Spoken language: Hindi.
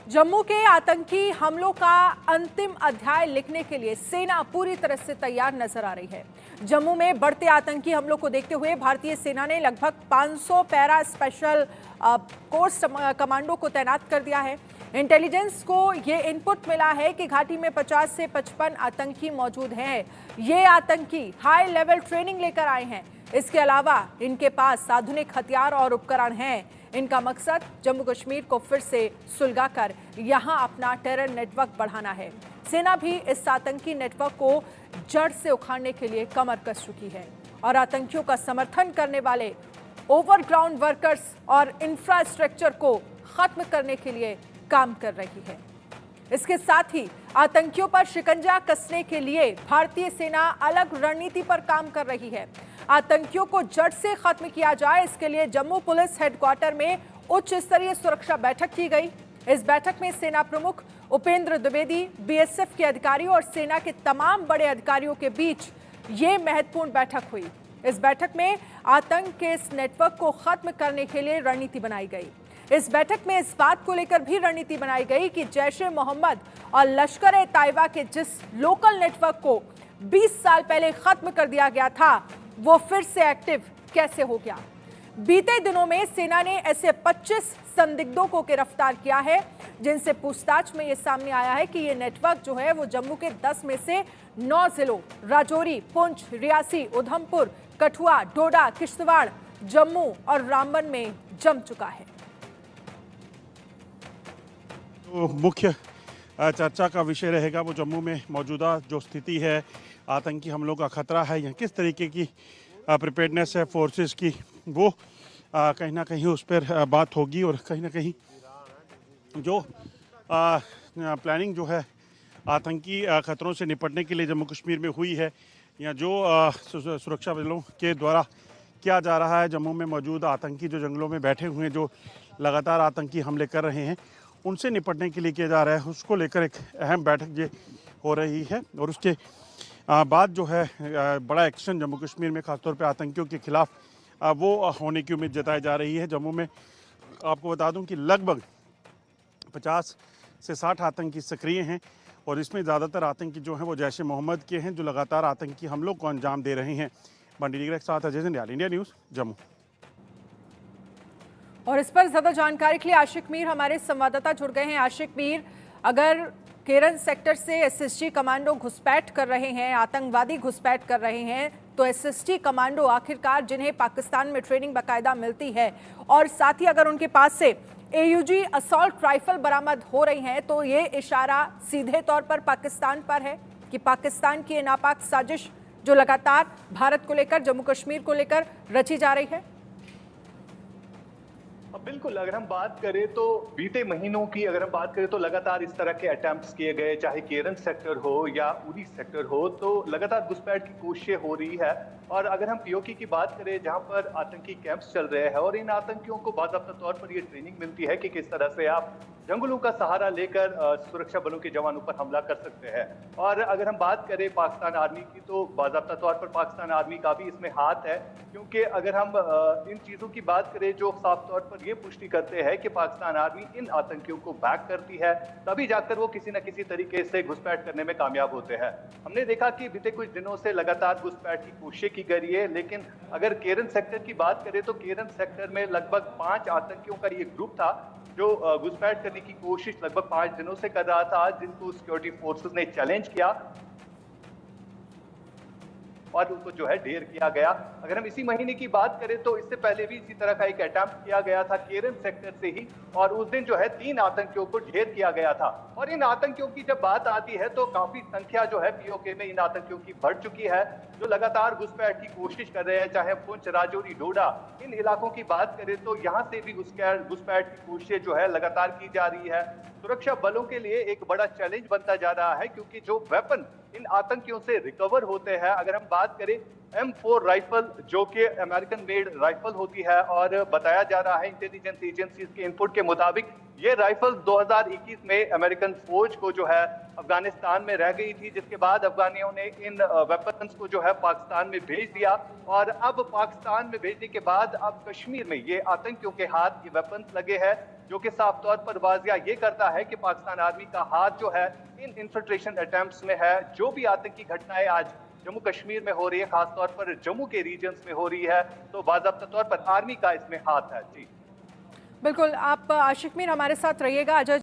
जम्मू के आतंकी हमलों का अंतिम अध्याय लिखने के लिए सेना पूरी तरह से तैयार नजर आ रही है। जम्मू में बढ़ते आतंकी हमलों को देखते हुए भारतीय सेना ने लगभग 500 पैरा स्पेशल कोर्स कमांडो को तैनात कर दिया है। इंटेलिजेंस को ये इनपुट मिला है कि घाटी में 50 से 55 आतंकी मौजूद हैं। ये आतंकी हाई लेवल ट्रेनिंग लेकर आए हैं। इसके अलावा इनके पास आधुनिक हथियार और उपकरण हैं। इनका मकसद जम्मू कश्मीर को फिर से सुलगाकर यहां अपना टेरर नेटवर्क बढ़ाना है। सेना भी इस आतंकी नेटवर्क को जड़ से उखाड़ने के लिए कमर कस चुकी है और आतंकियों का समर्थन करने वाले ओवरग्राउंड वर्कर्स और इंफ्रास्ट्रक्चर को खत्म करने के लिए काम कर रही है। इसके साथ ही आतंकियों पर शिकंजा कसने के लिए भारतीय सेना अलग रणनीति पर काम कर रही है। आतंकियों को जड़ से खत्म किया जाए, इसके लिए जम्मू पुलिस हेडक्वार्टर में उच्च स्तरीय सुरक्षा बैठक की गई। इस बैठक में सेना प्रमुख उपेंद्र द्विवेदी, बीएसएफ के अधिकारियों और सेना के तमाम बड़े अधिकारियों के बीच ये महत्वपूर्ण बैठक हुई। इस बैठक में आतंक के इस नेटवर्क को खत्म करने के लिए रणनीति बनाई गई। इस बैठक में इस बात को लेकर भी रणनीति बनाई गई कि जैश-ए-मोहम्मद और लश्कर-ए-तैयबा के जिस लोकल नेटवर्क को 20 साल पहले खत्म कर दिया गया था, वो फिर से एक्टिव कैसे हो गया। बीते दिनों में सेना ने ऐसे 25 संदिग्धों को गिरफ्तार किया है, जिनसे पूछताछ में ये सामने आया है कि ये नेटवर्क जो है वो जम्मू के 10 में से 9 जिलों राजौरी, पुंछ, रियासी, उधमपुर, कठुआ, डोडा, किश्तवाड़, जम्मू और रामबन में जम चुका है। तो मुख्य चर्चा का विषय रहेगा वो जम्मू में मौजूदा जो स्थिति है, आतंकी हमलों का खतरा है या किस तरीके की प्रिपेयर्डनेस है फोर्सेस की, वो कहीं ना कहीं उस पर बात होगी। और कहीं ना कहीं जो प्लानिंग जो है आतंकी खतरों से निपटने के लिए जम्मू कश्मीर में हुई है या जो सुरक्षा बलों के द्वारा किया जा रहा है, जम्मू में मौजूद आतंकी जो जंगलों में बैठे हुए हैं, जो लगातार आतंकी हमले कर रहे हैं, उनसे निपटने के लिए किया जा रहा है, उसको लेकर एक अहम बैठक ये हो रही है। और उसके बाद जो है बड़ा एक्शन जम्मू कश्मीर में खासतौर पे आतंकियों के खिलाफ वो होने की उम्मीद जताई जा रही है। जम्मू में आपको बता दूं कि लगभग 50 से 60 आतंकी सक्रिय हैं और इसमें ज़्यादातर आतंकी जो हैं वो जैश-ए-मोहम्मद के हैं, जो लगातार आतंकी हमलों को अंजाम दे रहे हैं। बंडी के साथ अजय जंडियाल, इंडिया न्यूज़, जम्मू। और इस पर ज्यादा जानकारी के लिए आशिक मीर हमारे संवाददाता जुड़ गए हैं। आशिक मीर, अगर केरन सेक्टर से एसएसटी कमांडो घुसपैठ कर रहे हैं, आतंकवादी घुसपैठ कर रहे हैं, तो एसएसटी कमांडो आखिरकार जिन्हें पाकिस्तान में ट्रेनिंग बाकायदा मिलती है और साथ ही अगर उनके पास से एयूजी असॉल्ट राइफल बरामद हो रही हैं, तो ये इशारा सीधे तौर पर पाकिस्तान पर है कि पाकिस्तान की ये नापाक साजिश जो लगातार भारत को लेकर, जम्मू कश्मीर को लेकर रची जा रही है। बिल्कुल, अगर हम बात करें तो बीते महीनों की अगर हम बात करें तो लगातार इस तरह के अटेम्प्ट्स किए गए, चाहे केरन सेक्टर हो या उरी सेक्टर हो, तो लगातार घुसपैठ की कोशिशें हो रही है। और अगर हम पीओके की बात करें, जहां पर आतंकी कैंप्स चल रहे हैं और इन आतंकियों को बाकायदा तौर पर ये ट्रेनिंग मिलती है कि किस तरह से आप जंगलों का सहारा लेकर सुरक्षा बलों के जवानों पर हमला कर सकते हैं। और अगर हम बात करें पाकिस्तान आर्मी की, तो बाकायदा तौर पर पाकिस्तान आर्मी का भी इसमें हाथ है, क्योंकि अगर हम इन चीज़ों की बात करें जो साफ तौर पर ये पुष्टि करते हैं कि पाकिस्तान आर्मी इन आतंकियों को बैक करती है, तभी जाकर वो किसी न किसी तरीके से घुसपैठ करने में कामयाब होते हैं। हमने देखा कि बीते कुछ दिनों से लगातार घुसपैठ की कोशिश की गई है, लेकिन अगर केरन सेक्टर की बात करें तो केरन सेक्टर में लगभग 5 आतंकियों का ये ग्रुप था जो घुसपैठ करने की कोशिश लगभग 5 दिनों से कर रहा था, जिनको सिक्योरिटी फोर्सेस ने चैलेंज किया और उनको जो है ढेर किया गया। अगर हम इसी महीने की बात करें तो इससे पहले भी इसी तरह का एक अटेम्प्ट किया गया था केरन सेक्टर से ही, और उस दिन जो है 3 आतंकियों को ढेर किया गया था। और इन आतंकियों की जब बात आती है तो काफी संख्या जो है पीओके में इन आतंकियों की बढ़ चुकी है, जो लगातार घुसपैठ की कोशिश कर रहे हैं। चाहे पुंछ, राजौरी, डोडा, इन इलाकों की बात करें तो यहाँ से भी घुसपैठ की कोशिशें जो है लगातार की जा रही है। सुरक्षा बलों के लिए एक बड़ा चैलेंज बनता जा रहा है, क्योंकि जो वेपन इन आतंकियों से रिकवर होते हैं, अगर हम बात करें M4 राइफल, जो कि अमेरिकन मेड राइफल होती है, और बताया जा रहा है इंटेलिजेंस एजेंसीज के इनपुट के मुताबिक ये राइफल 2021 में अमेरिकन फौज को जो है अफगानिस्तान में रह गई थी, जिसके बाद अफगानियों ने इन वेपन्स को जो है पाकिस्तान में भेज दिया। और अब पाकिस्तान में भेजने के बाद अब कश्मीर में ये आतंकियों के हाथ ये वेपन्स लगे हैं, जो कि साफ तौर पर वाजिया ये करता है कि पाकिस्तान आर्मी का हाथ जो है इन इन्फिल्ट्रेशन अटेम्प्ट्स में है। जो भी आतंकी घटनाएं आज जम्मू कश्मीर में हो रही है, खासतौर पर जम्मू के रीजन्स में हो रही है, तो बाज़ाब्ता तौर पर आर्मी का इसमें हाथ है। जी बिल्कुल, आप आशिक मीर हमारे साथ रहिएगा। अजय